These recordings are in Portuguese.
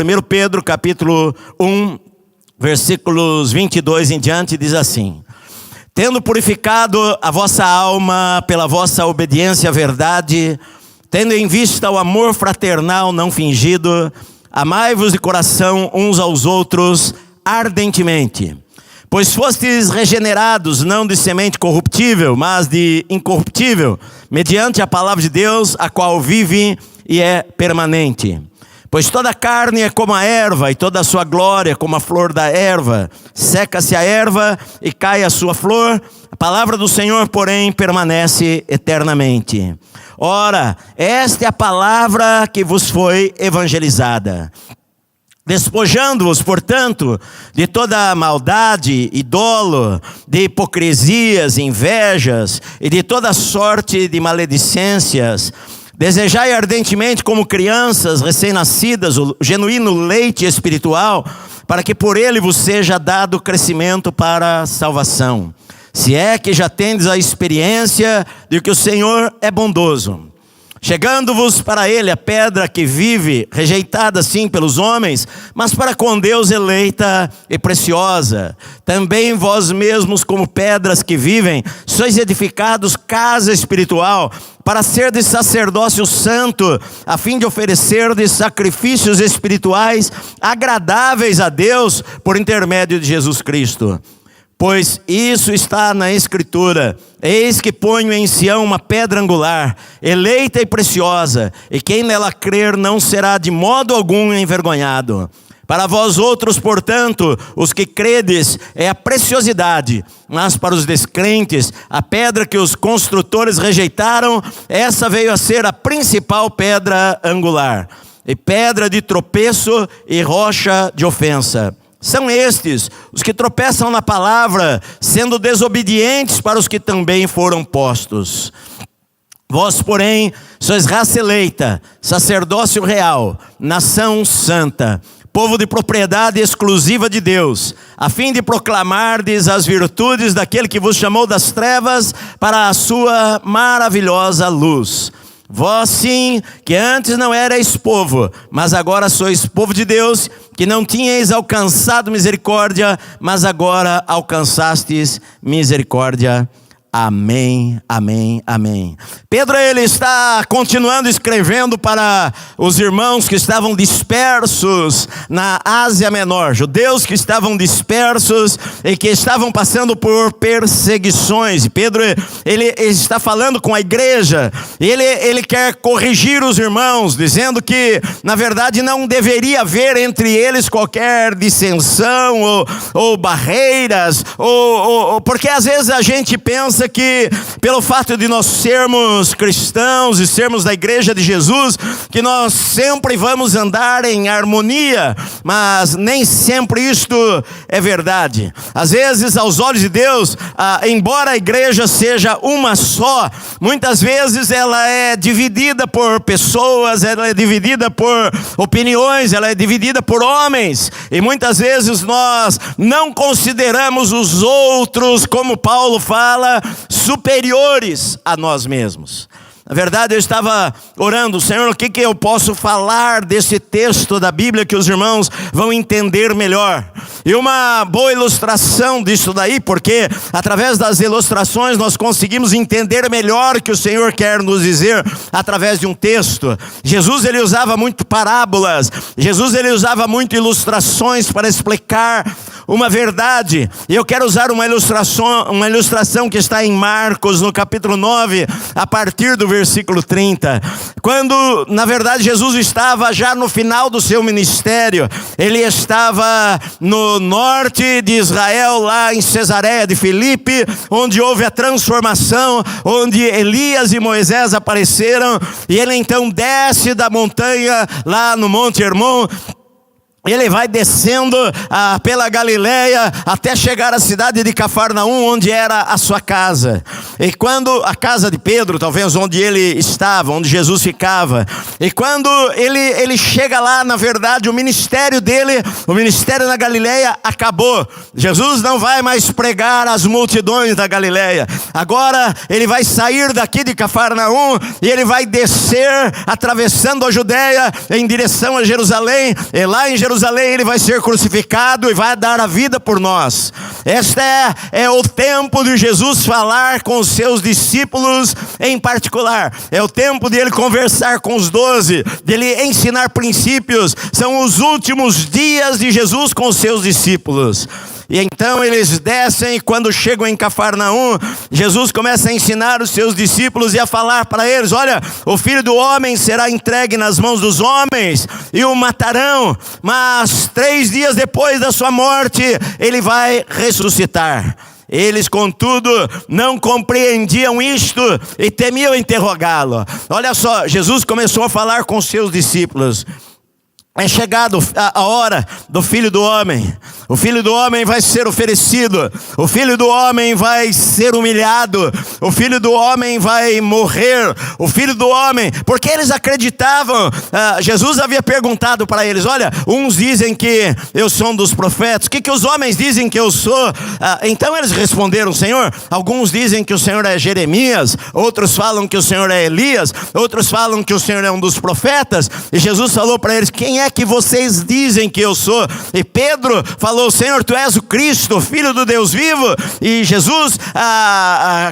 1 Pedro capítulo 1, versículos 22 em diante, diz assim: tendo purificado a vossa alma pela vossa obediência à verdade, tendo em vista o amor fraternal não fingido, amai-vos de coração uns aos outros ardentemente, pois fostes regenerados não de semente corruptível, mas de incorruptível, mediante a palavra de Deus, a qual vive e é permanente. Pois toda a carne é como a erva, e toda a sua glória como a flor da erva. Seca-se a erva e cai a sua flor, a palavra do Senhor, porém, permanece eternamente. Ora, esta é a palavra que vos foi evangelizada. Despojando-vos, portanto, de toda maldade e dolo, de hipocrisias, invejas e de toda sorte de maledicências, desejai ardentemente como crianças recém-nascidas o genuíno leite espiritual, para que por ele vos seja dado crescimento para a salvação. Se é que já tendes a experiência de que o Senhor é bondoso. Chegando-vos para ele a pedra que vive, rejeitada sim pelos homens, mas para com Deus eleita e preciosa. Também vós mesmos, como pedras que vivem, sois edificados casa espiritual, para ser de sacerdócio santo, a fim de oferecer de sacrifícios espirituais agradáveis a Deus, por intermédio de Jesus Cristo. Pois isso está na Escritura: eis que ponho em Sião uma pedra angular, eleita e preciosa, e quem nela crer não será de modo algum envergonhado. Para vós outros, portanto, os que credes, é a preciosidade, mas para os descrentes, a pedra que os construtores rejeitaram, essa veio a ser a principal pedra angular, e pedra de tropeço e rocha de ofensa. São estes os que tropeçam na palavra, sendo desobedientes para os que também foram postos. Vós, porém, sois raça eleita, sacerdócio real, nação santa, povo de propriedade exclusiva de Deus, a fim de proclamardes as virtudes daquele que vos chamou das trevas para a sua maravilhosa luz. Vós sim, que antes não erais povo, mas agora sois povo de Deus, que não tinhais alcançado misericórdia, mas agora alcançastes misericórdia. Amém, amém, amém. Pedro, ele está continuando escrevendo para os irmãos que estavam dispersos na Ásia Menor, judeus que estavam dispersos e que estavam passando por perseguições. Pedro, ele está falando com a igreja, e ele quer corrigir os irmãos, dizendo que na verdade não deveria haver entre eles qualquer dissensão ou barreiras, porque às vezes a gente pensa que pelo fato de nós sermos cristãos e sermos da igreja de Jesus, que nós sempre vamos andar em harmonia, mas nem sempre isto é verdade. Às vezes, aos olhos de Deus, embora a igreja seja uma só, muitas vezes ela é dividida por pessoas, ela é dividida por opiniões, ela é dividida por homens, e muitas vezes nós não consideramos os outros, como Paulo fala, superiores a nós mesmos. Na verdade, eu estava orando: Senhor, o que eu posso falar desse texto da Bíblia que os irmãos vão entender melhor? E uma boa ilustração disso daí, porque através das ilustrações nós conseguimos entender melhor o que o Senhor quer nos dizer através de um texto. Jesus, ele usava muito parábolas, Jesus, ele usava muito ilustrações para explicar uma verdade. E eu quero usar uma ilustração que está em Marcos, no capítulo 9, a partir do versículo 30. Quando, na verdade, Jesus estava já no final do seu ministério. Ele estava no norte de Israel, lá em Cesareia de Filipe, onde houve a transformação, onde Elias e Moisés apareceram. E ele então desce da montanha, lá no Monte Hermon, ele vai descendo pela Galileia até chegar à cidade de Cafarnaum, onde era a sua casa. E quando a casa de Pedro, talvez onde ele estava, onde Jesus ficava. E quando ele chega lá, na verdade, o ministério dele, o ministério na Galileia acabou. Jesus não vai mais pregar às multidões da Galileia. Agora ele vai sair daqui de Cafarnaum e ele vai descer, atravessando a Judeia em direção a Jerusalém. E lá em Jerusalém ele vai ser crucificado e vai dar a vida por nós. Este é o tempo de Jesus falar com os seus discípulos em particular. É o tempo de ele conversar com os 12, de ele ensinar princípios. São os últimos dias de Jesus com os seus discípulos. E então eles descem, e quando chegam em Cafarnaum, Jesus começa a ensinar os seus discípulos e a falar para eles: olha, o Filho do Homem será entregue nas mãos dos homens e o matarão, mas 3 dias depois da sua morte, ele vai ressuscitar. Eles, contudo, não compreendiam isto e temiam interrogá-lo. Olha só, Jesus começou a falar com os seus discípulos: é chegado a hora do Filho do Homem. O Filho do Homem vai ser oferecido. O Filho do Homem vai ser humilhado. O Filho do Homem vai morrer. O Filho do Homem, porque eles acreditavam. Jesus havia perguntado para eles: olha, uns dizem que eu sou um dos profetas. O que os homens dizem que eu sou? Então eles responderam: Senhor, alguns dizem que o Senhor é Jeremias. Outros falam que o Senhor é Elias. Outros falam que o Senhor é um dos profetas. E Jesus falou para eles: quem é que vocês dizem que eu sou? E Pedro falou: Senhor, tu és o Cristo, Filho do Deus vivo. E Jesus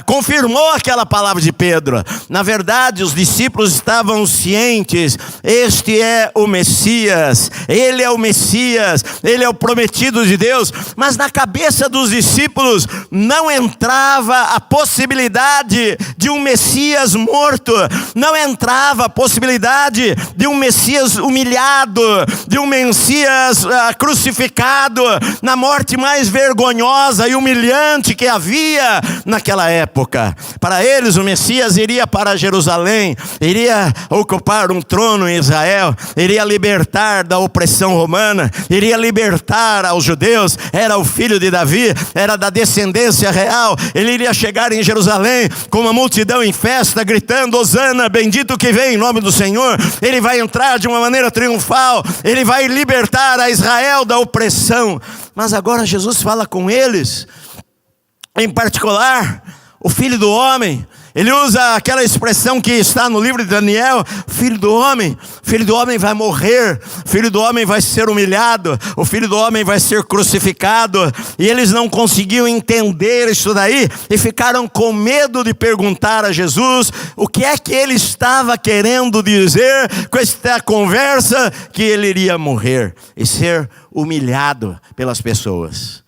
confirmou aquela palavra de Pedro. Na verdade, os discípulos estavam cientes: este é o Messias, ele é o Messias, ele é o prometido de Deus. Mas na cabeça dos discípulos não entrava a possibilidade de um Messias morto, não entrava a possibilidade de um Messias humilhado, de um Messias crucificado na morte mais vergonhosa e humilhante que havia naquela época. Para eles, o Messias iria para Jerusalém, iria ocupar um trono em Israel, iria libertar da opressão romana, iria libertar aos judeus. Era o filho de Davi, era da descendência real. Ele iria chegar em Jerusalém com uma multidão em festa, gritando: Hosana, bendito que vem em nome do Senhor. Ele vai entrar de uma maneira triunfal, ele vai libertar a Israel da opressão. Mas agora Jesus fala com eles, em particular, o Filho do Homem. Ele usa aquela expressão que está no livro de Daniel: Filho do Homem. O Filho do Homem vai morrer, o Filho do Homem vai ser humilhado, o Filho do Homem vai ser crucificado. E eles não conseguiam entender isso daí e ficaram com medo de perguntar a Jesus o que é que ele estava querendo dizer com esta conversa, que ele iria morrer e ser humilhado pelas pessoas.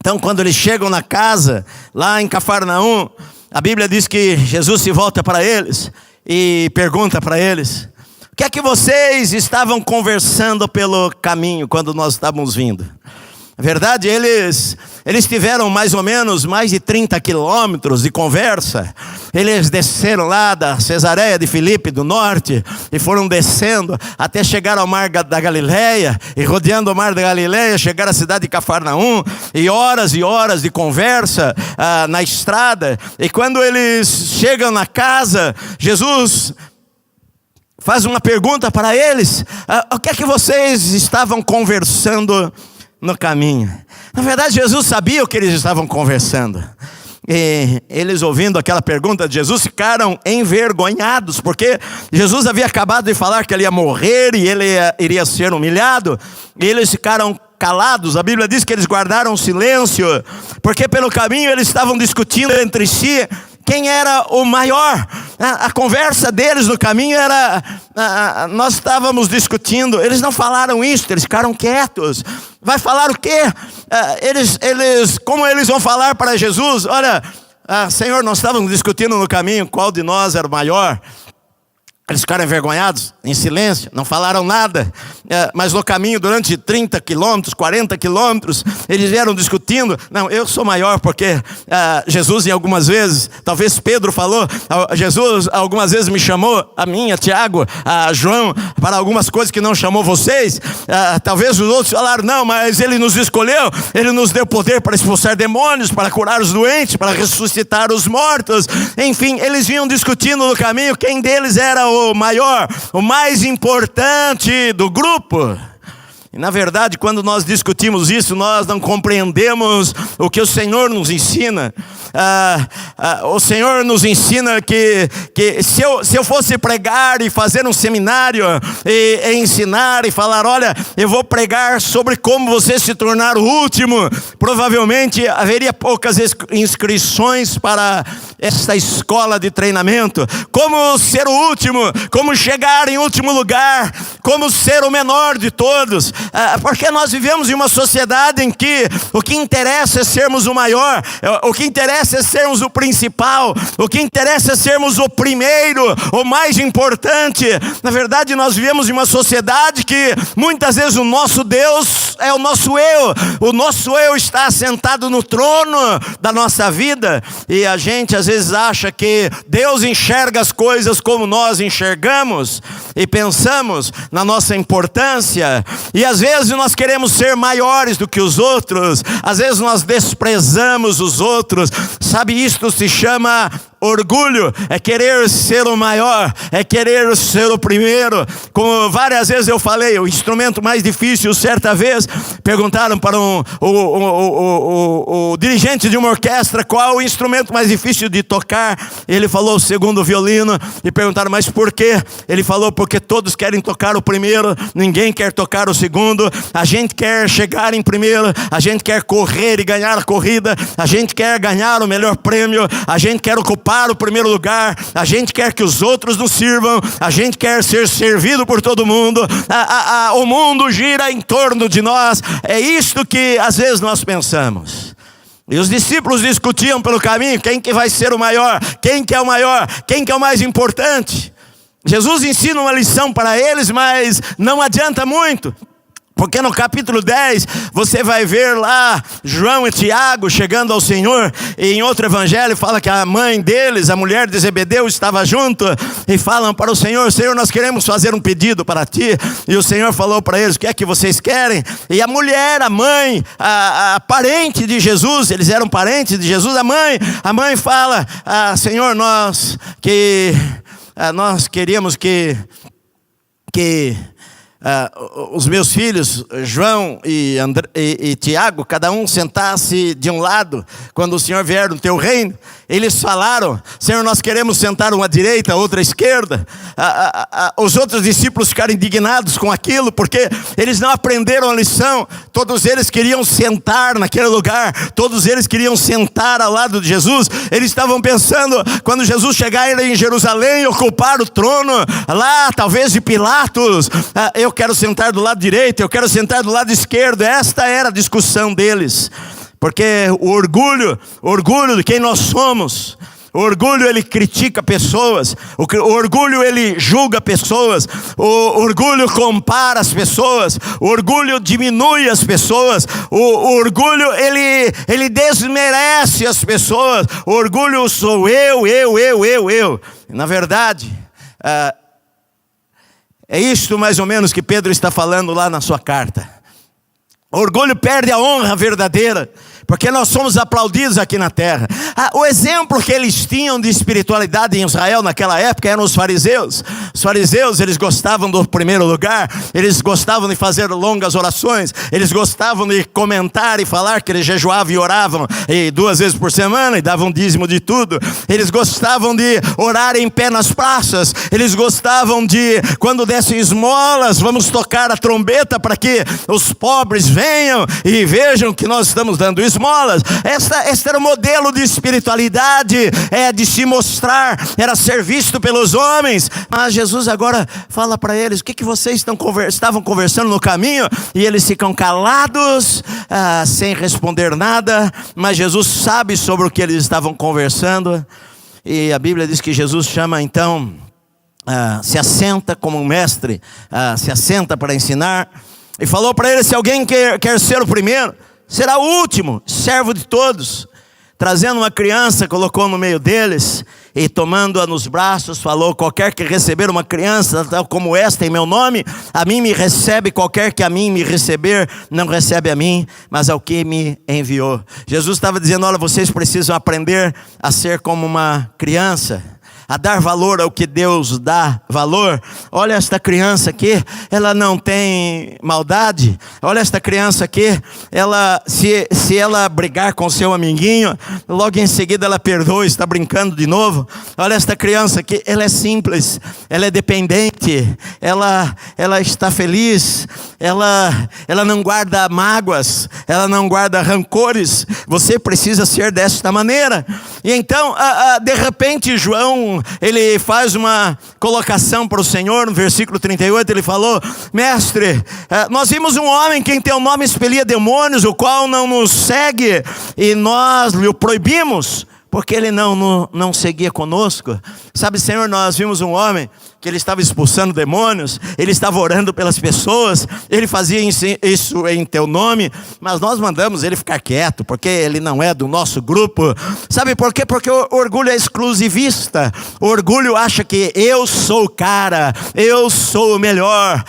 Então, quando eles chegam na casa, lá em Cafarnaum, a Bíblia diz que Jesus se volta para eles e pergunta para eles: o que é que vocês estavam conversando pelo caminho quando nós estávamos vindo? Na verdade, eles tiveram mais ou menos mais de 30 quilômetros de conversa. Eles desceram lá da Cesareia de Filipe do norte e foram descendo até chegar ao mar da Galileia, e rodeando o mar da Galileia, chegar à cidade de Cafarnaum, e horas de conversa na estrada. E quando eles chegam na casa, Jesus faz uma pergunta para eles: o que é que vocês estavam conversando no caminho? Na verdade, Jesus sabia o que eles estavam conversando. E eles, ouvindo aquela pergunta de Jesus, ficaram envergonhados, porque Jesus havia acabado de falar que ele ia morrer e ele iria ser humilhado. E eles ficaram calados. A Bíblia diz que eles guardaram silêncio, porque pelo caminho eles estavam discutindo entre si quem era o maior. A conversa deles no caminho era: nós estávamos discutindo. Eles não falaram isso, eles ficaram quietos. Vai falar o quê? Como eles vão falar para Jesus? Olha, Senhor, nós estávamos discutindo no caminho qual de nós era o maior. Eles ficaram envergonhados, em silêncio, não falaram nada. Mas no caminho, durante 30 quilômetros, 40 quilômetros, eles vieram discutindo discutindo. Não, eu sou maior porque Jesus em algumas vezes, talvez Pedro falou, Jesus algumas vezes me chamou, a mim, a Tiago, a João, para algumas coisas que não chamou vocês. Talvez os outros falaram, não, mas ele nos escolheu, ele nos deu poder para expulsar demônios, para curar os doentes, para ressuscitar os mortos. Enfim, eles vinham discutindo no caminho quem deles era o maior, o mais importante do grupo. E na verdade, quando nós discutimos isso, nós não compreendemos o que o Senhor nos ensina. O Senhor nos ensina que se eu fosse pregar e fazer um seminário e ensinar e falar, olha, eu vou pregar sobre como você se tornar o último, provavelmente haveria poucas inscrições para esta escola de treinamento. Como ser o último, como chegar em último lugar, como ser o menor de todos. Porque nós vivemos em uma sociedade em que o que interessa é sermos o maior, o que interessa é sermos o principal, o que interessa é sermos o primeiro, o mais importante. Na verdade, nós vivemos em uma sociedade que muitas vezes o nosso Deus é o nosso eu está assentado no trono da nossa vida, e a gente às vezes acha que Deus enxerga as coisas como nós enxergamos e pensamos na nossa importância, e às vezes nós queremos ser maiores do que os outros, às vezes nós desprezamos os outros. Sabe, isto se chama orgulho, é querer ser o maior, é querer ser o primeiro. Como várias vezes eu falei, o instrumento mais difícil, certa vez, perguntaram para o dirigente de uma orquestra qual o instrumento mais difícil de tocar. Ele falou o segundo violino, e perguntaram, mas por quê? Ele falou, porque todos querem tocar o primeiro, ninguém quer tocar o segundo. A gente quer chegar em primeiro, a gente quer correr e ganhar a corrida, a gente quer ganhar o melhor prêmio, a gente quer ocupar o primeiro lugar, a gente quer que os outros nos sirvam, a gente quer ser servido por todo mundo, o mundo gira em torno de nós. É isto que às vezes nós pensamos. E os discípulos discutiam pelo caminho, quem que vai ser o maior, quem que é o maior, quem que é o mais importante. Jesus ensina uma lição para eles, mas não adianta muito. Porque no capítulo 10, você vai ver lá João e Tiago chegando ao Senhor, e em outro evangelho fala que a mãe deles, a mulher de Zebedeu, estava junto, e falam para o Senhor, Senhor, nós queremos fazer um pedido para ti. E o Senhor falou para eles, o que é que vocês querem? E a mulher, a mãe, a parente de Jesus, eles eram parentes de Jesus, a mãe fala, Senhor, nós queríamos que os meus filhos, João e Tiago, cada um sentasse de um lado, quando o Senhor vier no teu reino. Eles falaram, Senhor, nós queremos sentar uma à direita, outra à esquerda. Os outros discípulos ficaram indignados com aquilo, porque eles não aprenderam a lição. Todos eles queriam sentar naquele lugar, todos eles queriam sentar ao lado de Jesus. Eles estavam pensando, quando Jesus chegar em Jerusalém, ocupar o trono, lá talvez de Pilatos, eu quero sentar do lado direito, eu quero sentar do lado esquerdo. Esta era a discussão deles. Porque o orgulho de quem nós somos, o orgulho ele critica pessoas, o orgulho ele julga pessoas, o orgulho compara as pessoas, o orgulho diminui as pessoas, o orgulho ele desmerece as pessoas. O orgulho sou eu. Na verdade, é isto mais ou menos que Pedro está falando lá na sua carta. O orgulho perde a honra verdadeira, porque nós somos aplaudidos aqui na terra. O exemplo que eles tinham de espiritualidade em Israel naquela época eram os fariseus. Os fariseus, eles gostavam do primeiro lugar, eles gostavam de fazer longas orações, eles gostavam de comentar e falar que eles jejuavam e oravam 2 vezes por semana e davam dízimo de tudo. Eles gostavam de orar em pé nas praças, eles gostavam de, quando dessem esmolas, vamos tocar a trombeta para que os pobres venham e vejam que nós estamos dando esmolas. Este era o modelo de espiritualidade, de se mostrar, era ser visto pelos homens. Mas Jesus agora fala para eles, o que vocês estavam conversando no caminho? E eles ficam calados, sem responder nada, mas Jesus sabe sobre o que eles estavam conversando. E a Bíblia diz que Jesus chama então, se assenta como um mestre, se assenta para ensinar, e falou para eles, se alguém quer ser o primeiro, será o último, servo de todos. Trazendo uma criança, colocou no meio deles, e tomando-a nos braços, falou: qualquer que receber uma criança tal como esta em meu nome, a mim me recebe. Qualquer que a mim me receber, não recebe a mim, mas ao que me enviou. Jesus estava dizendo: olha, vocês precisam aprender a ser como uma criança, a dar valor ao que Deus dá valor. Olha esta criança aqui, ela não tem maldade. Olha esta criança aqui, ela, se ela brigar com seu amiguinho, logo em seguida ela perdoa, está brincando de novo. Olha esta criança aqui, ela é simples, ela é dependente, ela está feliz, ela não guarda mágoas, ela não guarda rancores. Você precisa ser desta maneira. E então, de repente, João, ele faz uma colocação para o Senhor. No versículo 38 ele falou: mestre, nós vimos um homem que em teu nome expelia demônios, o qual não nos segue, e nós lhe o proibimos, porque ele não seguia conosco. Sabe, Senhor, nós vimos um homem que ele estava expulsando demônios, ele estava orando pelas pessoas, ele fazia isso em teu nome, mas nós mandamos ele ficar quieto, porque ele não é do nosso grupo. Sabe por quê? Porque o orgulho é exclusivista. O orgulho acha que eu sou o cara, eu sou o melhor,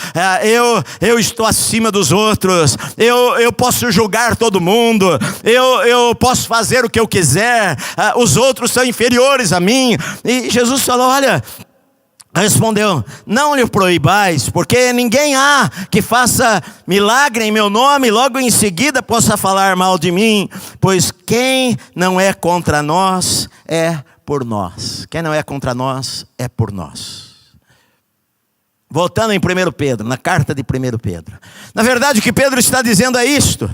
eu estou acima dos outros, eu posso julgar todo mundo, eu posso fazer o que eu quiser, os outros são inferiores a mim. E Jesus falou: olha, respondeu: não lhe proibais, porque ninguém há que faça milagre em meu nome, logo em seguida possa falar mal de mim, pois quem não é contra nós é por nós. Quem não é contra nós é por nós. Voltando em 1 Pedro, na carta de 1 Pedro. Na verdade o que Pedro está dizendo é isto.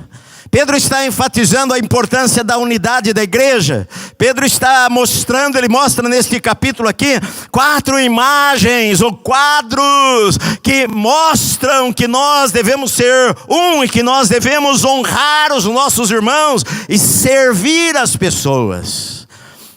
Pedro está enfatizando a importância da unidade da igreja. Pedro está mostrando, ele mostra neste capítulo aqui 4 imagens ou quadros que mostram que nós devemos ser um e que nós devemos honrar os nossos irmãos e servir as pessoas.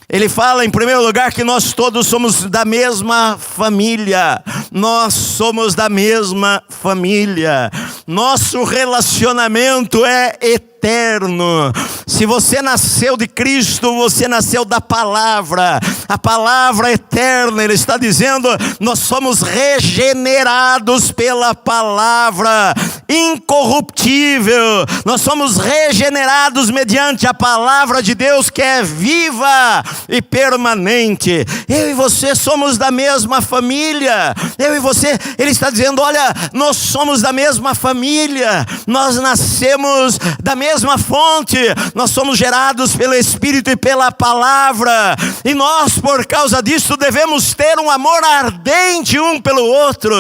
Ele fala em primeiro lugar que nós todos somos da mesma família. Nós somos da mesma família. Nosso relacionamento é eterno. Se você nasceu de Cristo, você nasceu da palavra. A palavra eterna, ele está dizendo, nós somos regenerados pela palavra incorruptível. Nós somos regenerados mediante a palavra de Deus, que é viva e permanente. Eu e você somos da mesma família. Eu e você, ele está dizendo, olha, nós somos da mesma família. Nós nascemos da mesma fonte. Nós somos gerados pelo Espírito e pela palavra. E nós, por causa disso, devemos ter um amor ardente um pelo outro,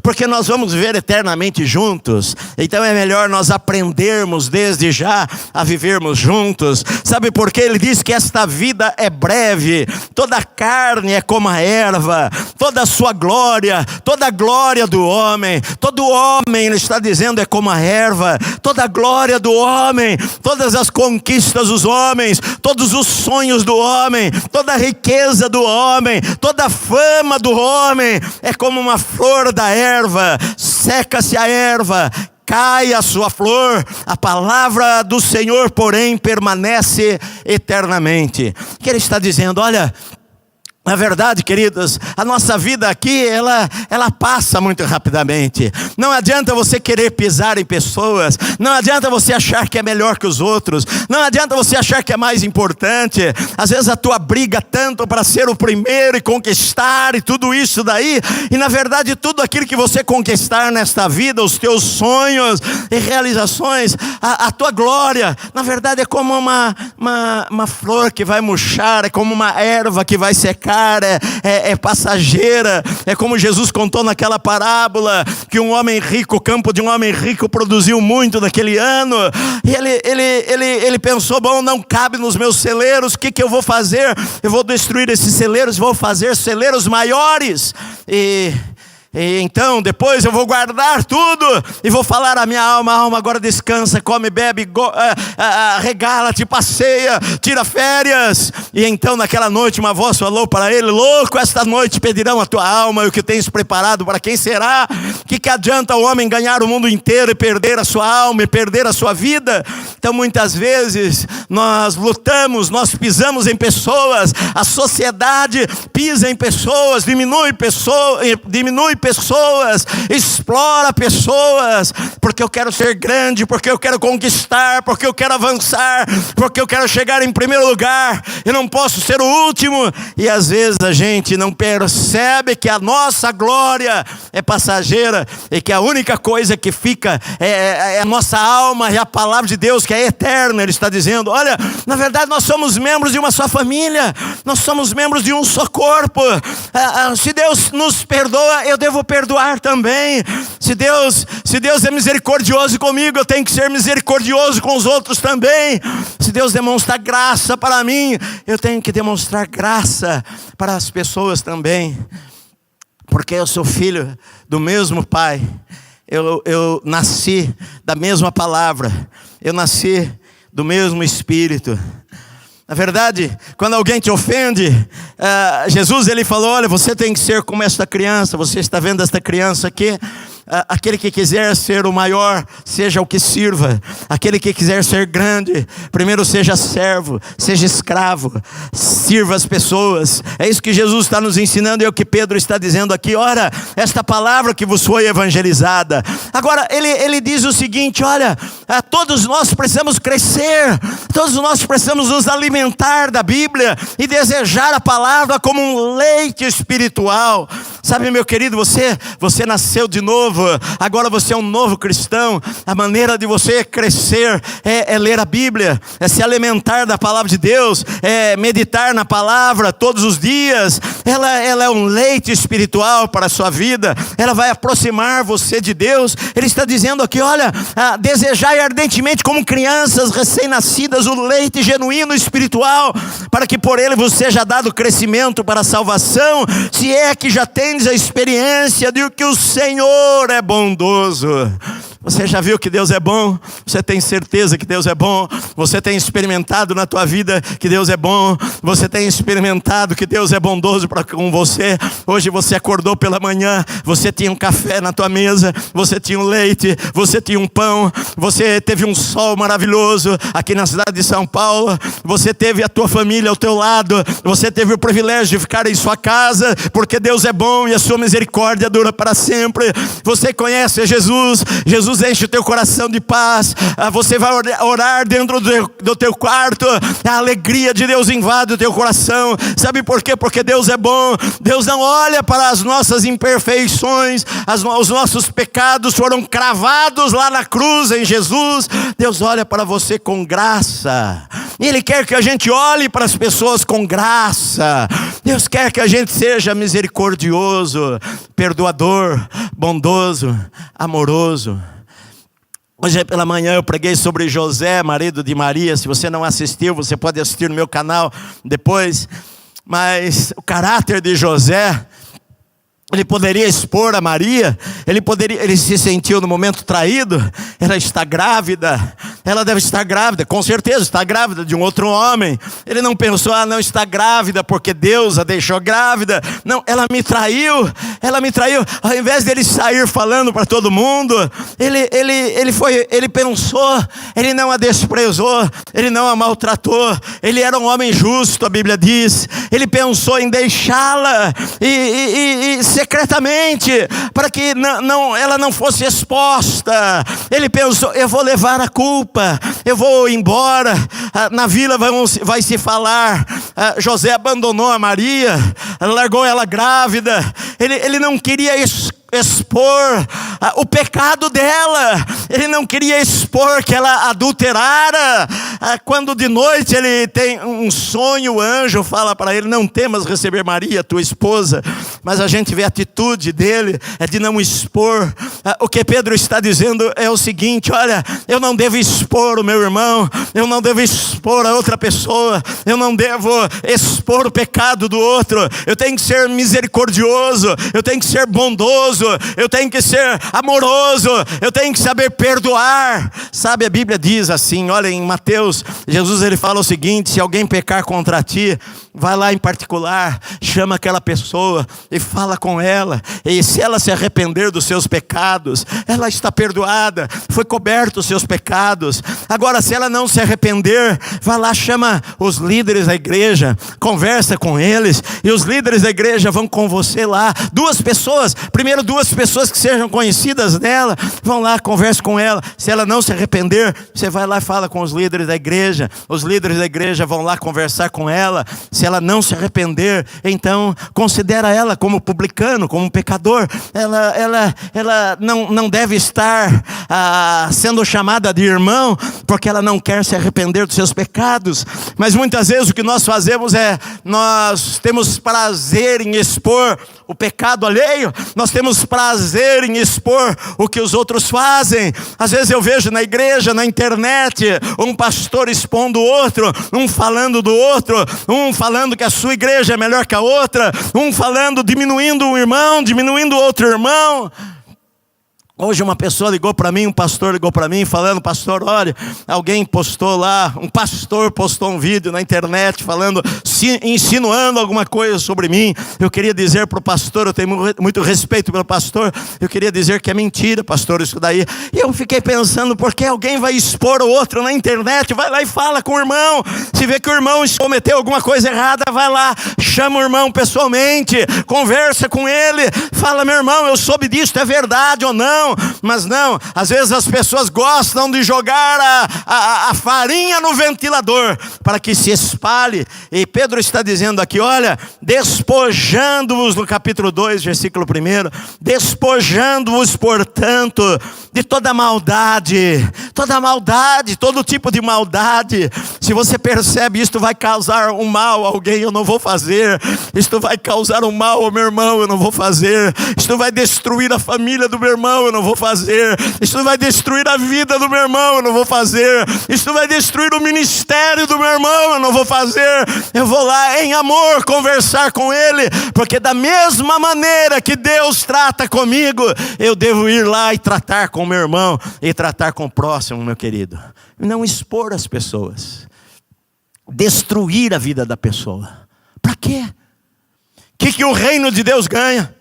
porque nós vamos viver eternamente juntos. Então é melhor nós aprendermos desde já a vivermos juntos. Sabe por quê? Ele diz que esta vida é breve. Toda a carne é como a erva, toda a sua glória, toda a glória do homem, todo homem, ele está dizendo, é como a erva. Toda a glória do homem, todas as conquistas dos homens, todos os sonhos do homem, toda a riqueza do homem, toda a fama do homem é como uma flor da erva. Seca-se a erva, cai a sua flor, a palavra do Senhor, porém, permanece eternamente. O que ele está dizendo? Olha, na verdade, queridos, a nossa vida aqui, ela passa muito rapidamente. Não adianta você querer pisar em pessoas. Não adianta você achar que é melhor que os outros. Não adianta você achar que é mais importante. Às vezes a tua briga tanto para ser o primeiro e conquistar e tudo isso daí. E na verdade tudo aquilo que você conquistar nesta vida, os teus sonhos e realizações, a tua glória, na verdade é como uma flor que vai murchar, é como uma erva que vai secar. É passageira. É como Jesus contou naquela parábola, que um homem rico, o campo de um homem rico produziu muito naquele ano, e ele pensou, bom, não cabe nos meus celeiros, o que eu vou fazer? Eu vou destruir esses celeiros, vou fazer celeiros maiores, e então depois eu vou guardar tudo e vou falar à minha alma, alma, agora descansa, come, bebe, regala-te, passeia, tira férias. E então naquela noite uma voz falou para ele, louco, esta noite pedirão a tua alma, e o que tens preparado para quem será? Que adianta o homem ganhar o mundo inteiro e perder a sua alma e perder a sua vida? Então muitas vezes nós lutamos, nós pisamos em pessoas, a sociedade pisa em pessoas, diminui pessoas, explora pessoas, porque eu quero ser grande, porque eu quero conquistar, porque eu quero avançar, porque eu quero chegar em primeiro lugar, eu não posso ser o último. E às vezes a gente não percebe que a nossa glória é passageira e que a única coisa que fica é a nossa alma e a palavra de Deus, que é eterna. Ele está dizendo, olha, na verdade nós somos membros de uma só família, nós somos membros de um só corpo. Se Deus nos perdoa, eu devo perdoar também. Se Deus é misericordioso comigo, eu tenho que ser misericordioso com os outros também. Se Deus demonstra graça para mim, eu tenho que demonstrar graça para as pessoas também, porque eu sou filho do mesmo Pai. Eu nasci da mesma palavra, eu nasci do mesmo Espírito. Na verdade, quando alguém te ofende, Jesus ele falou, olha, você tem que ser como esta criança. Você está vendo esta criança aqui? Aquele que quiser ser o maior, seja o que sirva. Aquele que quiser ser grande, primeiro seja servo, seja escravo, sirva as pessoas. É isso que Jesus está nos ensinando, e é o que Pedro está dizendo aqui. Ora, esta palavra que vos foi evangelizada. Agora, ele diz o seguinte, olha, todos nós precisamos crescer, todos nós precisamos nos alimentar da Bíblia e desejar a palavra como um leite espiritual. Sabe, meu querido, você nasceu de novo, agora você é um novo cristão. A maneira de você crescer é ler a Bíblia, é se alimentar da palavra de Deus, é meditar na palavra todos os dias. Ela é um leite espiritual para a sua vida, ela vai aproximar você de Deus. Ele está dizendo aqui, olha, desejai ardentemente como crianças recém-nascidas o leite genuíno espiritual, para que por ele vos seja dado crescimento para a salvação, se é que já tendes a experiência de que o Senhor é bondoso. Você já viu que Deus é bom? Você tem certeza que Deus é bom? Você tem experimentado na tua vida que Deus é bom? Você tem experimentado que Deus é bondoso para com você? Hoje você acordou pela manhã, você tinha um café na tua mesa, você tinha um leite, você tinha um pão, você teve um sol maravilhoso aqui na cidade de São Paulo, você teve a tua família ao teu lado, você teve o privilégio de ficar em sua casa, porque Deus é bom e a sua misericórdia dura para sempre. Você conhece Jesus, Jesus enche o teu coração de paz. Você vai orar dentro do teu quarto, a alegria de Deus invade o teu coração. Sabe por quê? Porque Deus é bom. Deus não olha para as nossas imperfeições, os nossos pecados foram cravados lá na cruz em Jesus. Deus olha para você com graça, e Ele quer que a gente olhe para as pessoas com graça. Deus quer que a gente seja misericordioso, perdoador, bondoso, amoroso. Hoje pela manhã eu preguei sobre José, marido de Maria. Se você não assistiu, você pode assistir no meu canal depois. Mas o caráter de José, ele poderia expor a Maria, ele se sentiu no momento traído. Ela está grávida, ela deve estar grávida, com certeza está grávida de um outro homem. Ele não pensou, não está grávida porque Deus a deixou grávida. Não, ela me traiu. Ao invés dele sair falando para todo mundo, ele pensou, ele não a desprezou, ele não a maltratou. Ele era um homem justo, a Bíblia diz. Ele pensou em deixá-la e secretamente, para que ela não fosse exposta. Ele pensou, eu vou levar a culpa, eu vou embora, na vila vai se falar, José abandonou a Maria, largou ela grávida. Ele não queria expor o pecado dela, ele não queria expor que ela adulterara. Quando de noite ele tem um sonho, o anjo fala para ele, não temas receber Maria, tua esposa. Mas a gente vê a atitude dele, é de não expor. O que Pedro está dizendo é o seguinte, olha, eu não devo expor o meu irmão, eu não devo expor a outra pessoa, eu não devo expor o pecado do outro. Eu tenho que ser misericordioso, eu tenho que ser bondoso, eu tenho que ser amoroso, eu tenho que saber perdoar. Sabe, a Bíblia diz assim, olha, em Mateus, Jesus ele fala o seguinte, se alguém pecar contra ti, vai lá em particular, chama aquela pessoa e fala com ela, e se ela se arrepender dos seus pecados, ela está perdoada. foi coberto os seus pecados. Agora, se ela não se arrepender, vai lá, chama os líderes da igreja, conversa com eles, e os líderes da igreja vão com você lá. Duas pessoas que sejam conhecidas dela, vão lá, conversa com ela. Se ela não se arrepender, você vai lá e fala com os líderes da igreja. Os líderes da igreja vão lá conversar com ela. Se ela não se arrepender, então considera ela como publicano, como pecador. Ela não deve estar sendo chamada de irmão, porque ela não quer se arrepender dos seus pecados. Mas muitas vezes o que nós fazemos nós temos prazer em expor o pecado alheio, nós temos prazer em expor o que os outros fazem. Às vezes eu vejo na igreja, na internet, um pastor expondo o outro, um falando do outro, um falando que a sua igreja é melhor que a outra, um falando, diminuindo um irmão, diminuindo outro irmão. Hoje um pastor ligou para mim falando: pastor, olha, alguém postou lá, um pastor postou um vídeo na internet falando, insinuando alguma coisa sobre mim. Eu queria dizer para o pastor, eu tenho muito respeito pelo pastor, eu queria dizer que é mentira, pastor, isso daí. E eu fiquei pensando, por que alguém vai expor o outro na internet? Vai lá e fala com o irmão. Se vê que o irmão cometeu alguma coisa errada, vai lá, chama o irmão pessoalmente, conversa com ele, fala: meu irmão, eu soube disso, é verdade ou não? Mas não, às vezes as pessoas gostam de jogar a farinha no ventilador para que se espalhe. E Pedro está dizendo aqui, olha, despojando-vos, no capítulo 2, versículo 1, despojando-vos, portanto, de toda maldade, todo tipo de maldade. Se você percebe, isto vai causar um mal a alguém, eu não vou fazer. Isto vai causar um mal ao meu irmão, eu não vou fazer. Isto vai destruir a família do meu irmão, eu não vou fazer. Isto vai destruir a vida do meu irmão, eu não vou fazer. Isto vai destruir o ministério do meu irmão, eu não vou fazer. Eu vou lá em amor conversar com ele, porque da mesma maneira que Deus trata comigo, eu devo ir lá e tratar com o meu irmão e tratar com o próximo, meu querido. Não expor as pessoas, destruir a vida da pessoa. Para quê? O que o reino de Deus ganha?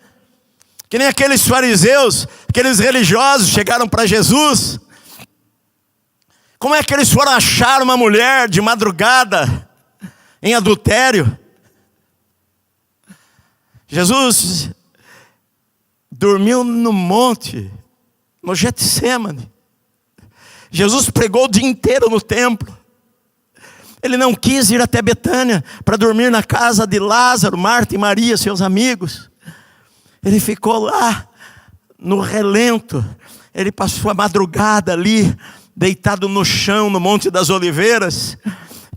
Que nem aqueles fariseus, aqueles religiosos chegaram para Jesus. Como é que eles foram achar uma mulher de madrugada em adultério? Jesus dormiu no monte, no Getsêmani. Jesus pregou o dia inteiro no templo. Ele não quis ir até Betânia para dormir na casa de Lázaro, Marta e Maria, seus amigos. Ele ficou lá no relento. Ele passou a madrugada ali, deitado no chão, no Monte das Oliveiras.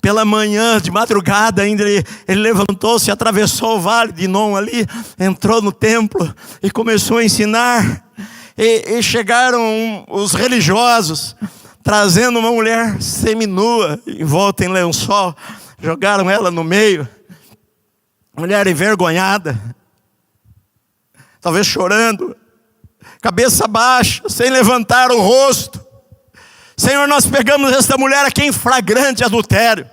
Pela manhã, de madrugada ainda, ele levantou-se, atravessou o vale de Inom ali, entrou no templo e começou a ensinar. E chegaram os religiosos, trazendo uma mulher seminua, envolta em lençol, jogaram ela no meio. Mulher envergonhada, talvez chorando, cabeça baixa, sem levantar o rosto. Senhor, nós pegamos esta mulher aqui em flagrante adultério.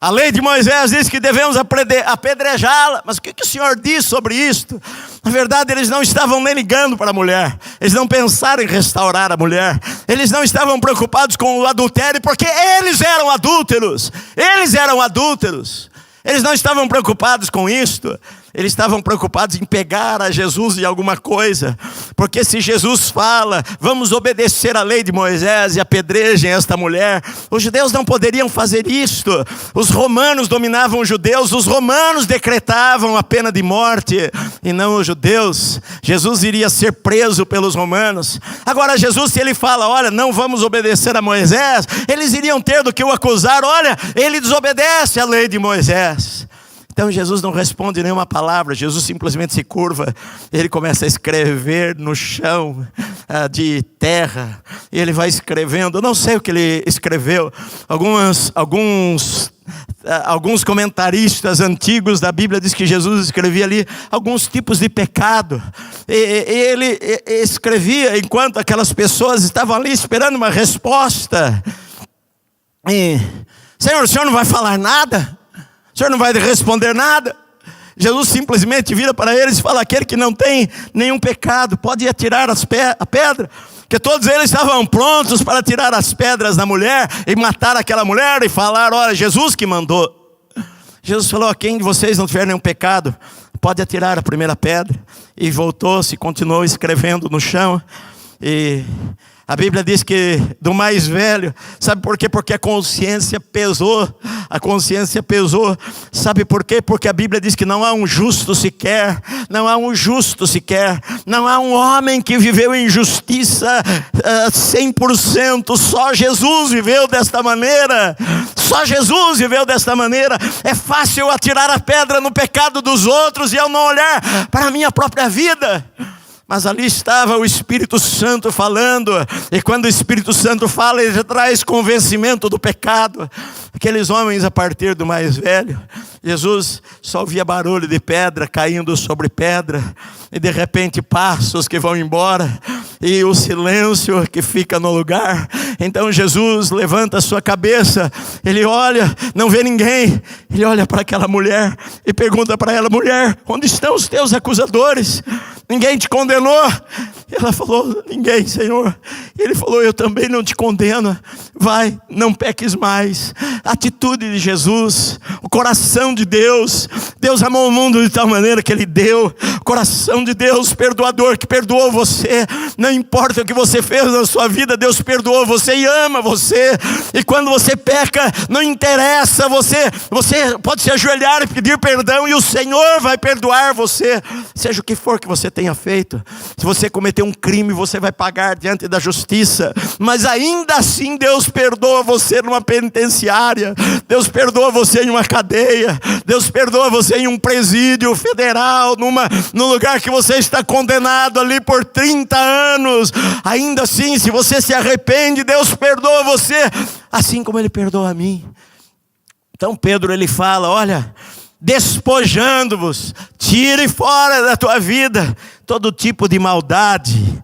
A lei de Moisés diz que devemos apedrejá-la. Mas o que o Senhor diz sobre isto? Na verdade, eles não estavam nem ligando para a mulher. Eles não pensaram em restaurar a mulher. Eles não estavam preocupados com o adultério, porque eles eram adúlteros. Eles não estavam preocupados com isto. Eles estavam preocupados em pegar a Jesus em alguma coisa. Porque se Jesus fala, vamos obedecer a lei de Moisés e apedrejem esta mulher, os judeus não poderiam fazer isto. Os romanos dominavam os judeus, os romanos decretavam a pena de morte, e não os judeus. Jesus iria ser preso pelos romanos. Agora Jesus, se ele fala, olha, não vamos obedecer a Moisés, eles iriam ter do que o acusar. Olha, ele desobedece a lei de Moisés. Então Jesus não responde nenhuma palavra. Jesus simplesmente se curva. Ele começa a escrever no chão de terra. E ele vai escrevendo. Eu não sei o que ele escreveu. Alguns comentaristas antigos da Bíblia dizem que Jesus escrevia ali alguns tipos de pecado. E ele escrevia enquanto aquelas pessoas estavam ali esperando uma resposta. E, Senhor, o Senhor não vai falar nada? O Senhor não vai responder nada? Jesus simplesmente vira para eles e fala, aquele que não tem nenhum pecado pode atirar a pedra. que todos eles estavam prontos para tirar as pedras da mulher e matar aquela mulher e falar: olha, Jesus que mandou. Jesus falou: quem de vocês não tiver nenhum pecado, pode atirar a primeira pedra. E voltou-se, continuou escrevendo no chão. E a Bíblia diz que do mais velho, sabe por quê? Porque a consciência pesou. A consciência pesou. Sabe por quê? Porque a Bíblia diz que não há um justo sequer. Não há um justo sequer. Não há um homem que viveu em justiça 100%. Só Jesus viveu desta maneira. Só Jesus viveu desta maneira. É fácil eu atirar a pedra no pecado dos outros e eu não olhar para a minha própria vida. Mas ali estava o Espírito Santo falando. E quando o Espírito Santo fala, ele traz convencimento do pecado. Aqueles homens, a partir do mais velho, Jesus só ouvia barulho de pedra caindo sobre pedra. E de repente passos que vão embora. E o silêncio que fica no lugar. Então Jesus levanta a sua cabeça. Ele olha, não vê ninguém. Ele olha para aquela mulher e pergunta para ela: mulher, onde estão os teus acusadores? Ninguém te condenou? Ela falou: ninguém, Senhor. Ele falou: eu também não te condeno. Vai, não peques mais. A atitude de Jesus, o coração de Deus. Deus amou o mundo de tal maneira que Ele deu. O coração de Deus perdoador, que perdoou você. Não importa o que você fez na sua vida, Deus perdoou você e ama você. E quando você peca, não interessa, você pode se ajoelhar e pedir perdão, e o Senhor vai perdoar você. Seja o que for que você tenha feito. Se você cometeu um crime, você vai pagar diante da justiça. Mas ainda assim Deus perdoa você numa penitenciária. Deus perdoa você em uma cadeia. Deus perdoa você em um presídio federal, num lugar que você está condenado ali por 30 anos. Ainda assim, se você se arrepende, Deus perdoa você, assim como Ele perdoa a mim. Então Pedro, ele fala: olha, despojando-vos, tire fora da tua vida todo tipo de maldade,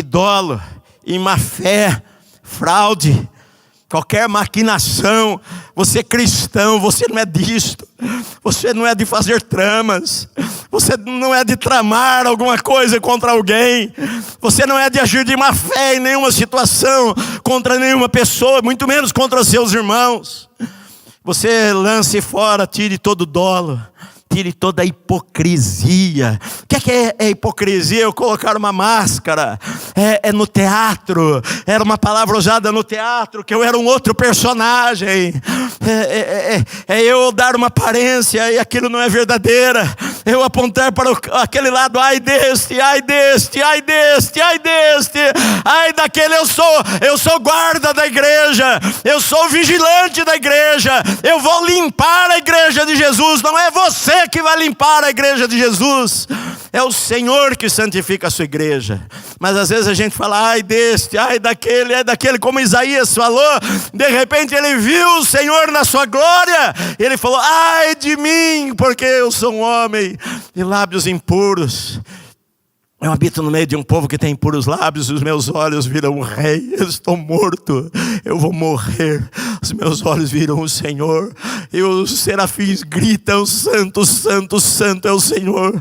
dolo e má fé, fraude, qualquer maquinação. Você é cristão, você não é disto. Você não é de fazer tramas. Você não é de tramar alguma coisa contra alguém. Você não é de agir de má fé em nenhuma situação, contra nenhuma pessoa, muito menos contra os seus irmãos. Você lance fora, tire todo dolo, tire toda a hipocrisia. O que é hipocrisia? Eu colocar uma máscara. É no teatro. Era uma palavra usada no teatro, que eu era um outro personagem. É eu dar uma aparência e aquilo não é verdadeira. Eu apontar para aquele lado: ai deste, ai deste, ai deste, ai deste, ai daquele. Eu sou guarda da igreja. Eu sou vigilante da igreja. Eu vou limpar a igreja de Jesus. Não é você que vai limpar a igreja de Jesus. É o Senhor que santifica a sua igreja. Mas às vezes a gente fala: ai deste, ai daquele, como Isaías falou. De repente ele viu o Senhor na sua glória. E ele falou: ai de mim, porque eu sou um homem de lábios impuros. Eu habito no meio de um povo que tem impuros lábios. Os meus olhos viram o Rei. Eu estou morto, eu vou morrer. Os meus olhos viram o Senhor. E os serafins gritam: santo, santo, santo é o Senhor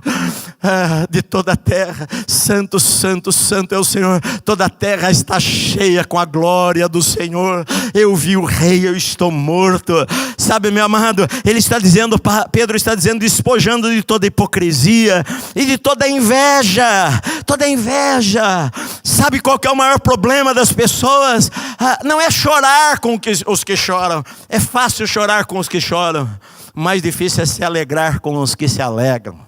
de toda a terra. Santo, santo, santo é o Senhor. Toda a terra está cheia com a glória do Senhor. Eu vi o Rei, eu estou morto. Sabe, meu amado, ele está dizendo, Pedro está dizendo, despojando de toda hipocrisia e de toda inveja. Toda inveja. Sabe qual que é o maior problema das pessoas? Não é chorar com os que choram. É fácil chorar com os que choram. O mais difícil é se alegrar com os que se alegram.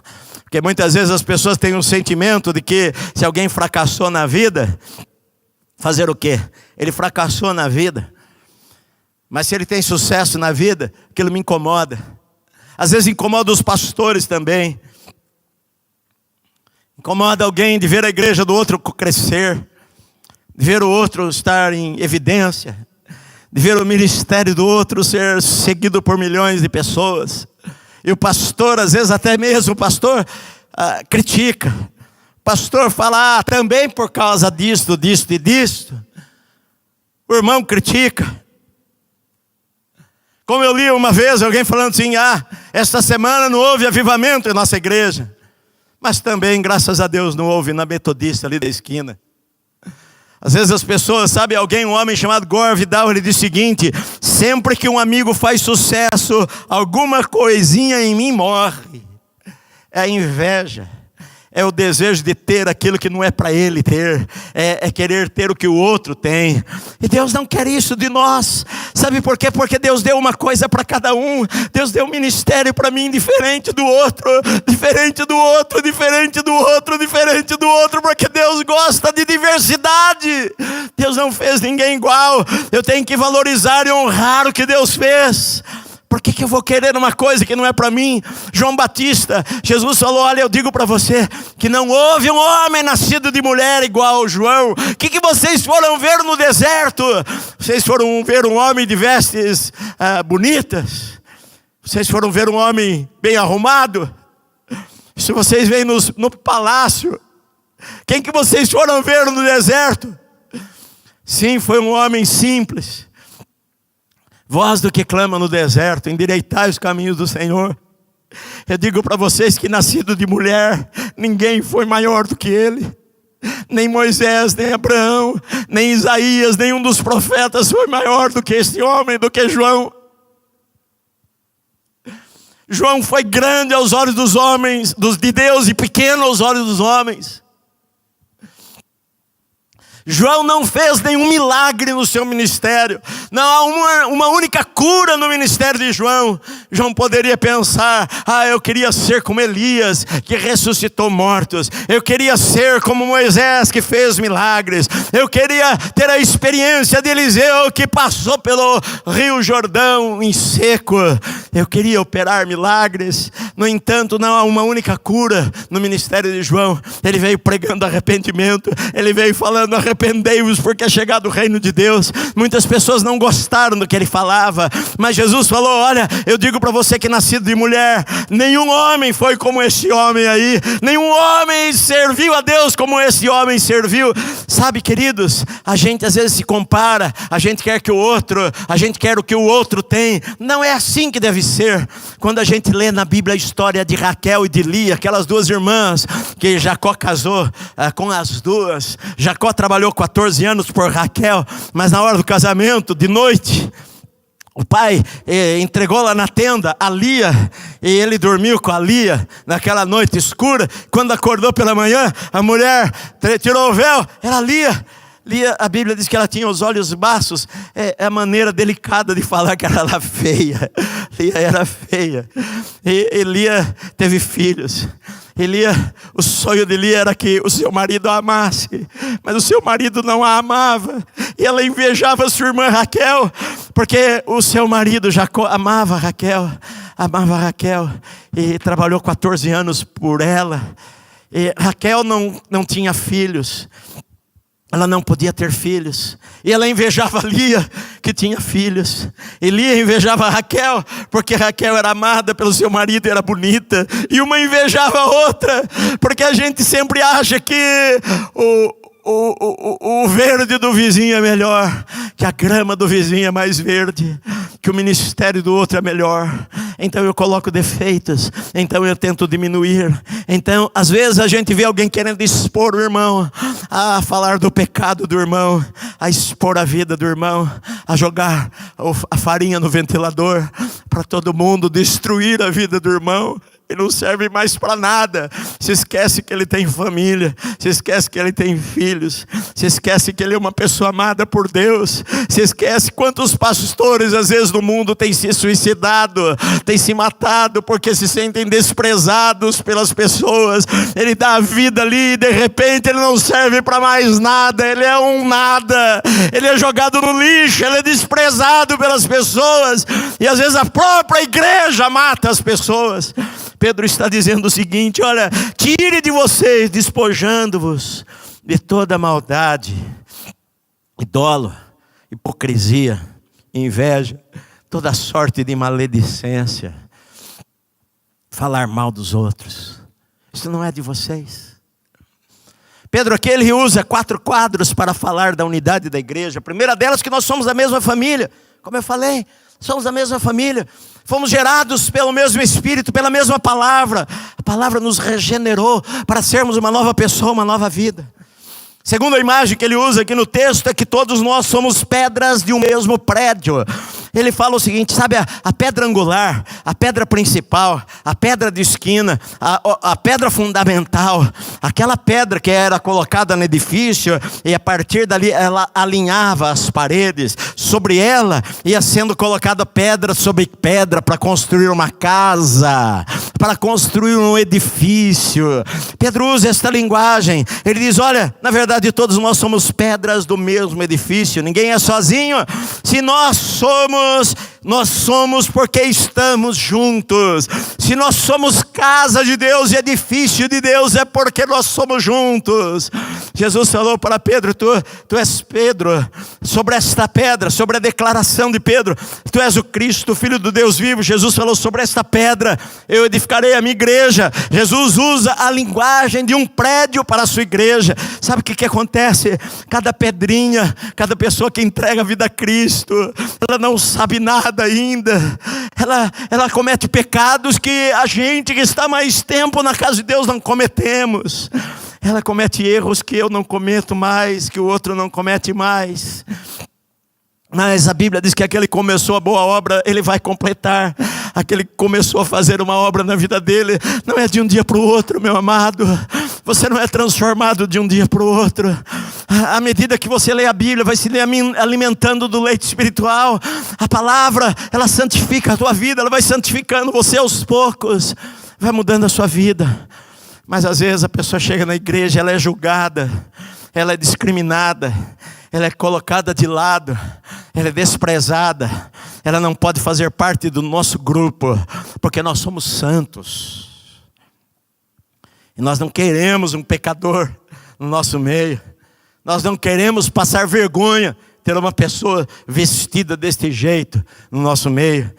Porque muitas vezes as pessoas têm um sentimento de que se alguém fracassou na vida, fazer o quê? Ele fracassou na vida. Mas se ele tem sucesso na vida, aquilo me incomoda. Às vezes incomoda os pastores também. Incomoda alguém de ver a igreja do outro crescer, de ver o outro estar em evidência, de ver o ministério do outro ser seguido por milhões de pessoas. E o pastor, às vezes até mesmo o pastor critica. O pastor fala: também por causa disto, disto e disto. O irmão critica. Como eu li uma vez alguém falando assim: esta semana não houve avivamento em nossa igreja. Mas também, graças a Deus, não houve na Metodista ali da esquina. Às vezes as pessoas, sabe, um homem chamado Gore Vidal, ele diz o seguinte: sempre que um amigo faz sucesso, alguma coisinha em mim morre. É a inveja. É o desejo de ter aquilo que não é para ele ter. É querer ter o que o outro tem. E Deus não quer isso de nós. Sabe por quê? Porque Deus deu uma coisa para cada um. Deus deu um ministério para mim diferente do outro. Diferente do outro, diferente do outro, diferente do outro. Porque Deus gosta de diversidade. Deus não fez ninguém igual. Eu tenho que valorizar e honrar o que Deus fez. Por que eu vou querer uma coisa que não é para mim? João Batista, Jesus falou: olha, eu digo para você que não houve um homem nascido de mulher igual ao João. O que vocês foram ver no deserto? Vocês foram ver um homem de vestes bonitas? Vocês foram ver um homem bem arrumado? Se vocês veem no palácio, quem que vocês foram ver no deserto? Sim, foi um homem simples. Voz do que clama no deserto, endireitai os caminhos do Senhor. Eu digo para vocês que nascido de mulher, ninguém foi maior do que ele. Nem Moisés, nem Abraão, nem Isaías, nenhum dos profetas foi maior do que esse homem, do que João. João foi grande aos olhos dos homens, de Deus, e pequeno aos olhos dos homens. João não fez nenhum milagre no seu ministério. Não há uma única cura no ministério de João. João poderia pensar: eu queria ser como Elias, que ressuscitou mortos. Eu queria ser como Moisés, que fez milagres. Eu queria ter a experiência de Eliseu, que passou pelo Rio Jordão em seco. Eu queria operar milagres. No entanto, não há uma única cura no ministério de João. Ele veio pregando arrependimento. Ele veio falando: arrependei-vos, porque é chegado o reino de Deus. Muitas pessoas não gostaram do que ele falava, mas Jesus falou: olha, eu digo para você que nascido de mulher, nenhum homem foi como esse homem aí. Nenhum homem serviu a Deus como esse homem serviu. Sabe, queridos, a gente às vezes se compara. A gente quer o que o outro tem. Não é assim que deve ser. Quando a gente lê na Bíblia a história de Raquel e de Lia, aquelas duas irmãs que Jacó casou com as duas. Jacó trabalhou 14 anos por Raquel, mas na hora do casamento, de noite, o pai entregou lá na tenda a Lia, e ele dormiu com a Lia naquela noite escura. Quando acordou pela manhã, a mulher tirou o véu, era Lia. Lia, a Bíblia diz que ela tinha os olhos baços. É a maneira delicada de falar que ela era feia. Lia era feia. E Lia teve filhos. O sonho de Lia era que o seu marido a amasse, mas o seu marido não a amava. E ela invejava sua irmã Raquel, porque o seu marido Jacó amava Raquel, e trabalhou 14 anos por ela. E Raquel não tinha filhos. Ela não podia ter filhos. E ela invejava Lia, que tinha filhos. E Lia invejava Raquel, porque Raquel era amada pelo seu marido e era bonita. E uma invejava a outra, porque a gente sempre acha que o verde do vizinho é melhor, que a grama do vizinho é mais verde, que o ministério do outro é melhor. Então eu coloco defeitos, então eu tento diminuir. Então às vezes a gente vê alguém querendo expor o irmão, a falar do pecado do irmão, a expor a vida do irmão, a jogar a farinha no ventilador para todo mundo, destruir a vida do irmão. E não serve mais para nada. Se esquece que ele tem família, se esquece que ele tem filhos, se esquece que ele é uma pessoa amada por Deus, se esquece quantos pastores às vezes no mundo têm se suicidado, têm se matado porque se sentem desprezados pelas pessoas. Ele dá a vida ali e de repente ele não serve para mais nada. Ele é um nada, ele é jogado no lixo, ele é desprezado pelas pessoas. E às vezes a própria igreja mata as pessoas. Pedro está dizendo o seguinte: olha, tire de vocês, despojando-vos de toda maldade, dolo, hipocrisia, inveja, toda sorte de maledicência, falar mal dos outros. Isso não é de vocês. Pedro aqui ele usa 4 quadros para falar da unidade da igreja. A primeira delas, que nós somos da mesma família. Como eu falei, somos da mesma família. Fomos gerados pelo mesmo Espírito, pela mesma palavra. A palavra nos regenerou para sermos uma nova pessoa, uma nova vida. Segunda imagem que ele usa aqui no texto é que todos nós somos pedras de um mesmo prédio. Ele fala o seguinte, sabe, a pedra angular, a pedra principal, a pedra de esquina, a pedra fundamental, aquela pedra que era colocada no edifício e a partir dali ela alinhava as paredes, sobre ela ia sendo colocada pedra sobre pedra para construir uma casa, para construir um edifício. Pedro usa esta linguagem, ele diz, olha, na verdade todos nós somos pedras do mesmo edifício, ninguém é sozinho. Se nós somos porque estamos juntos. Se nós somos casa de Deus e edifício de Deus, é porque nós somos juntos. Jesus falou para Pedro, tu és Pedro, sobre esta pedra, sobre a declaração de Pedro, tu és o Cristo, Filho do Deus vivo. Jesus falou, sobre esta pedra eu edificarei a minha igreja. Jesus usa a linguagem de um prédio para a sua igreja. Sabe o que acontece? Cada pedrinha, cada pessoa que entrega a vida a Cristo, ela não sabe nada ainda, ela comete pecados que a gente que está mais tempo na casa de Deus não cometemos. Ela comete erros que eu não cometo mais, que o outro não comete mais. Mas a Bíblia diz que aquele que começou a boa obra, ele vai completar. Aquele que começou a fazer uma obra na vida dele, não é de um dia para o outro, meu amado. Você não é transformado de um dia para o outro. À medida que você lê a Bíblia, vai se alimentando do leite espiritual. A palavra, ela santifica a tua vida, ela vai santificando você aos poucos, vai mudando a sua vida. Mas às vezes a pessoa chega na igreja, ela é julgada, ela é discriminada, ela é colocada de lado, ela é desprezada, ela não pode fazer parte do nosso grupo, porque nós somos santos. E nós não queremos um pecador no nosso meio. Nós não queremos passar vergonha, ter uma pessoa vestida deste jeito no nosso meio.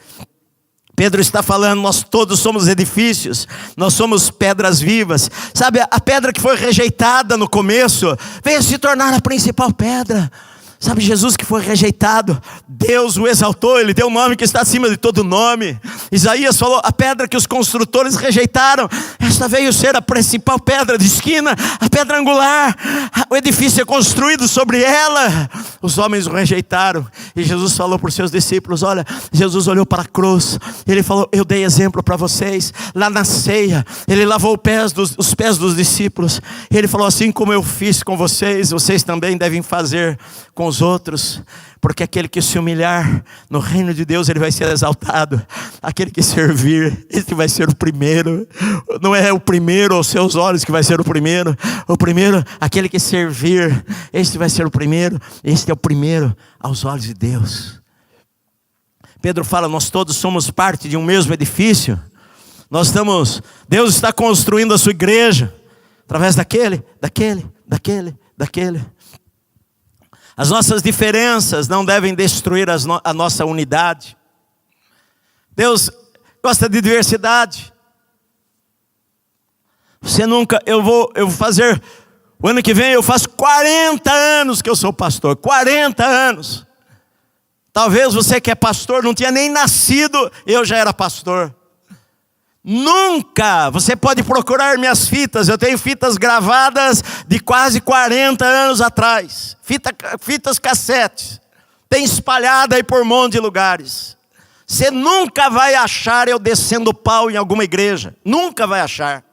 Pedro está falando, nós todos somos edifícios, nós somos pedras vivas. Sabe, a pedra que foi rejeitada no começo, veio se tornar a principal pedra. Sabe, Jesus que foi rejeitado, Deus o exaltou, Ele deu um nome que está acima de todo nome. Isaías falou, a pedra que os construtores rejeitaram, esta veio ser a principal pedra de esquina, a pedra angular. O edifício é construído sobre ela. Os homens o rejeitaram. E Jesus falou para os seus discípulos, olha, Jesus olhou para a cruz, Ele falou, eu dei exemplo para vocês. Lá na ceia, Ele lavou os pés dos discípulos. Ele falou, assim como eu fiz com vocês, vocês também devem fazer com os outros, porque aquele que se humilhar no reino de Deus, ele vai ser exaltado. Aquele que servir, esse vai ser o primeiro. Não é o primeiro aos seus olhos que vai ser o primeiro, aquele que servir, esse vai ser o primeiro. Este é o primeiro aos olhos de Deus. Pedro fala, nós todos somos parte de um mesmo edifício. Deus está construindo a sua igreja através daquele. As nossas diferenças não devem destruir a nossa unidade. Deus gosta de diversidade. Eu vou fazer, o ano que vem eu faço 40 anos que eu sou pastor, 40 anos. Talvez você que é pastor não tinha nem nascido, eu já era pastor. Nunca, você pode procurar minhas fitas, eu tenho fitas gravadas de quase 40 anos atrás, fitas cassetes, tem espalhada aí por um monte de lugares. Você nunca vai achar eu descendo pau em alguma igreja, nunca vai achar.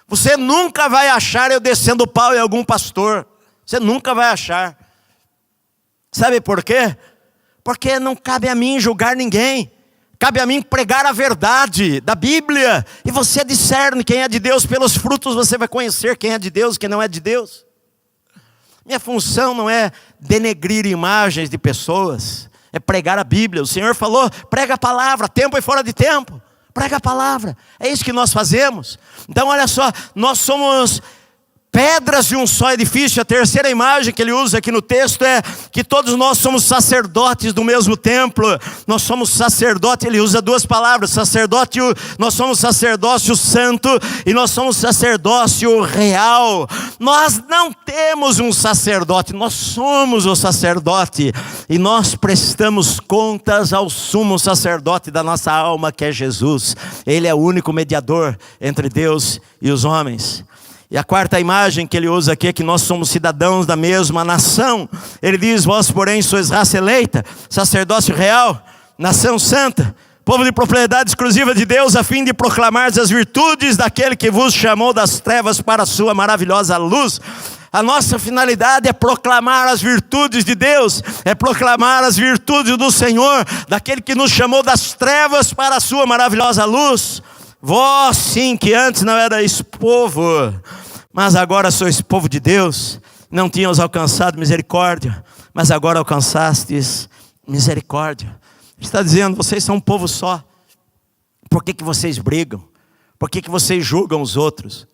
Você nunca vai achar eu descendo pau em algum pastor, você nunca vai achar. Sabe por quê? Porque não cabe a mim julgar ninguém. Cabe a mim pregar a verdade da Bíblia. E você discerne quem é de Deus. Pelos frutos você vai conhecer quem é de Deus e quem não é de Deus. Minha função não é denegrir imagens de pessoas. É pregar a Bíblia. O Senhor falou, prega a palavra, tempo e fora de tempo. Prega a palavra. É isso que nós fazemos. Então olha só, nós somos pedras de um só edifício. A terceira imagem que ele usa aqui no texto é que todos nós somos sacerdotes do mesmo templo. Nós somos sacerdote, ele usa duas palavras, sacerdote, nós somos sacerdócio santo e nós somos sacerdócio real. Nós não temos um sacerdote, nós somos o sacerdote e nós prestamos contas ao sumo sacerdote da nossa alma, que é Jesus. Ele é o único mediador entre Deus e os homens. E a quarta imagem que ele usa aqui é que nós somos cidadãos da mesma nação. Ele diz: vós, porém, sois raça eleita, sacerdócio real, nação santa, povo de propriedade exclusiva de Deus, a fim de proclamar as virtudes daquele que vos chamou das trevas para a sua maravilhosa luz. A nossa finalidade é proclamar as virtudes de Deus, é proclamar as virtudes do Senhor, daquele que nos chamou das trevas para a sua maravilhosa luz. Vós sim, que antes não erais povo, mas agora sois povo de Deus, não tínhamos alcançado misericórdia, mas agora alcançastes misericórdia. Ele está dizendo: vocês são um povo só. Por que vocês brigam? Por que vocês julgam os outros?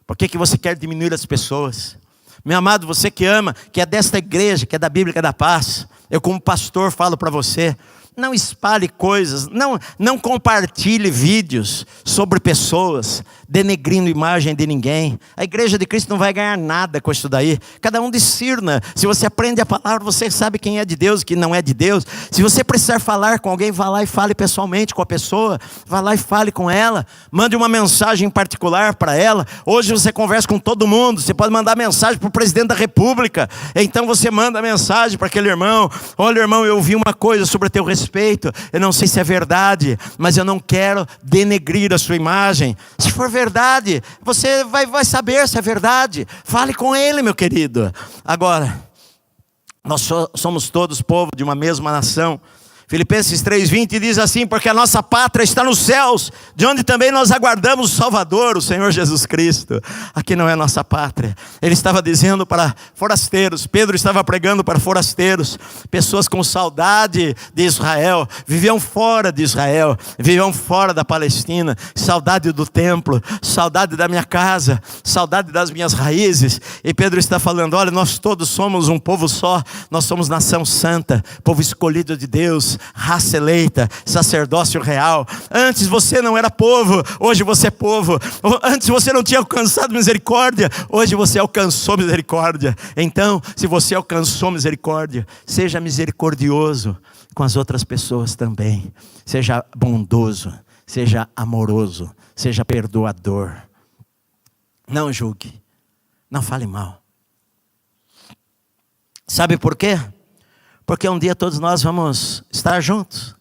Por que você quer diminuir as pessoas? Meu amado, você que ama, que é desta igreja, que é da Bíblia, que é da paz, eu como pastor falo para você: não espalhe coisas, não compartilhe vídeos sobre pessoas, denegrindo imagem de ninguém. A igreja de Cristo não vai ganhar nada com isso daí. Cada um discirna. Se você aprende a palavra, você sabe quem é de Deus e quem não é de Deus. Se você precisar falar com alguém, vá lá e fale pessoalmente com a pessoa. Vá lá e fale com ela. Mande uma mensagem em particular para ela. Hoje você conversa com todo mundo. Você pode mandar mensagem para o presidente da república. Então você manda mensagem para aquele irmão: olha, irmão, eu ouvi uma coisa sobre o teu respeito. Eu não sei se é verdade, mas eu não quero denegrir a sua imagem. Se for verdade, você vai saber se é verdade. Fale com ele, meu querido. Agora, nós somos todos povo de uma mesma nação. Filipenses 3:20 diz assim: porque a nossa pátria está nos céus, de onde também nós aguardamos o Salvador, o Senhor Jesus Cristo. Aqui não é nossa pátria. Ele estava dizendo para forasteiros, Pedro estava pregando para forasteiros, pessoas com saudade de Israel, viviam fora de Israel, viviam fora da Palestina, saudade do templo, saudade da minha casa, saudade das minhas raízes. E Pedro está falando: olha, nós todos somos um povo só, nós somos nação santa, povo escolhido de Deus, raça eleita, sacerdócio real. Antes você não era povo, hoje você é povo. Antes você não tinha alcançado misericórdia, hoje você alcançou misericórdia. Então, se você alcançou misericórdia, seja misericordioso com as outras pessoas também. Seja bondoso, seja amoroso, seja perdoador. Não julgue, não fale mal. Sabe por quê? Porque um dia todos nós vamos estar juntos.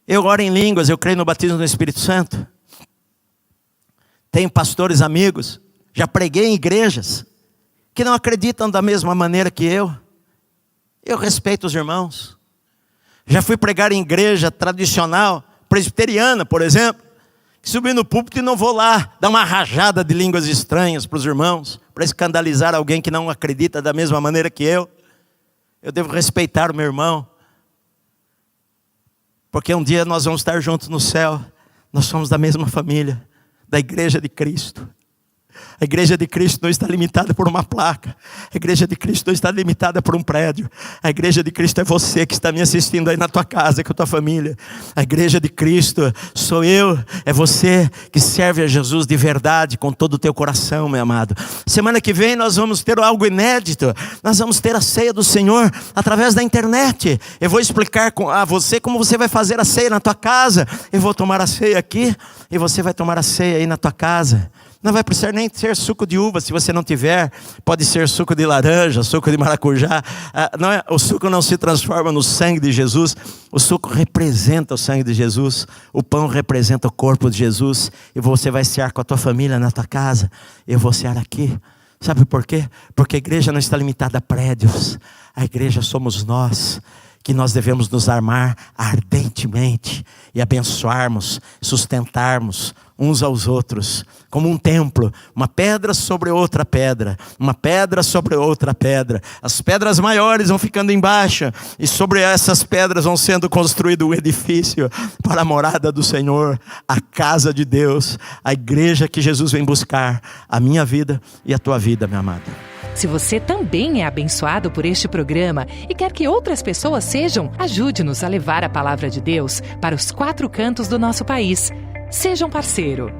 Eu oro em línguas, eu creio no batismo do Espírito Santo. Tenho pastores amigos, já preguei em igrejas que não acreditam da mesma maneira que eu. Eu respeito os irmãos. Já fui pregar em igreja tradicional, presbiteriana, por exemplo, que subi no púlpito e não vou lá dar uma rajada de línguas estranhas para os irmãos, para escandalizar alguém que não acredita da mesma maneira que eu. Eu devo respeitar o meu irmão, porque um dia nós vamos estar juntos no céu. Nós somos da mesma família, da igreja de Cristo. A igreja de Cristo não está limitada por uma placa. A igreja de Cristo não está limitada por um prédio. A igreja de Cristo é você que está me assistindo aí na tua casa, com a tua família. A igreja de Cristo sou eu, é você que serve a Jesus de verdade, com todo o teu coração, meu amado. Semana que vem nós vamos ter algo inédito. Nós vamos ter a ceia do Senhor através da internet. Eu vou explicar a você como você vai fazer a ceia na tua casa. Eu vou tomar a ceia aqui e você vai tomar a ceia aí na tua casa. Não vai precisar nem ser suco de uva, se você não tiver. Pode ser suco de laranja, suco de maracujá. O suco não se transforma no sangue de Jesus. O suco representa o sangue de Jesus. O pão representa o corpo de Jesus. E você vai cear com a tua família na tua casa. Eu vou cear aqui. Sabe por quê? Porque a igreja não está limitada a prédios. A igreja somos nós, que nós devemos nos armar ardentemente e abençoarmos, sustentarmos uns aos outros, como um templo, uma pedra sobre outra pedra, uma pedra sobre outra pedra. As pedras maiores vão ficando embaixo, e sobre essas pedras vão sendo construído um edifício para a morada do Senhor, a casa de Deus, a igreja que Jesus vem buscar, a minha vida e a tua vida, meu amado. Se você também é abençoado por este programa e quer que outras pessoas sejam, ajude-nos a levar a palavra de Deus para os 4 cantos do nosso país. Seja um parceiro.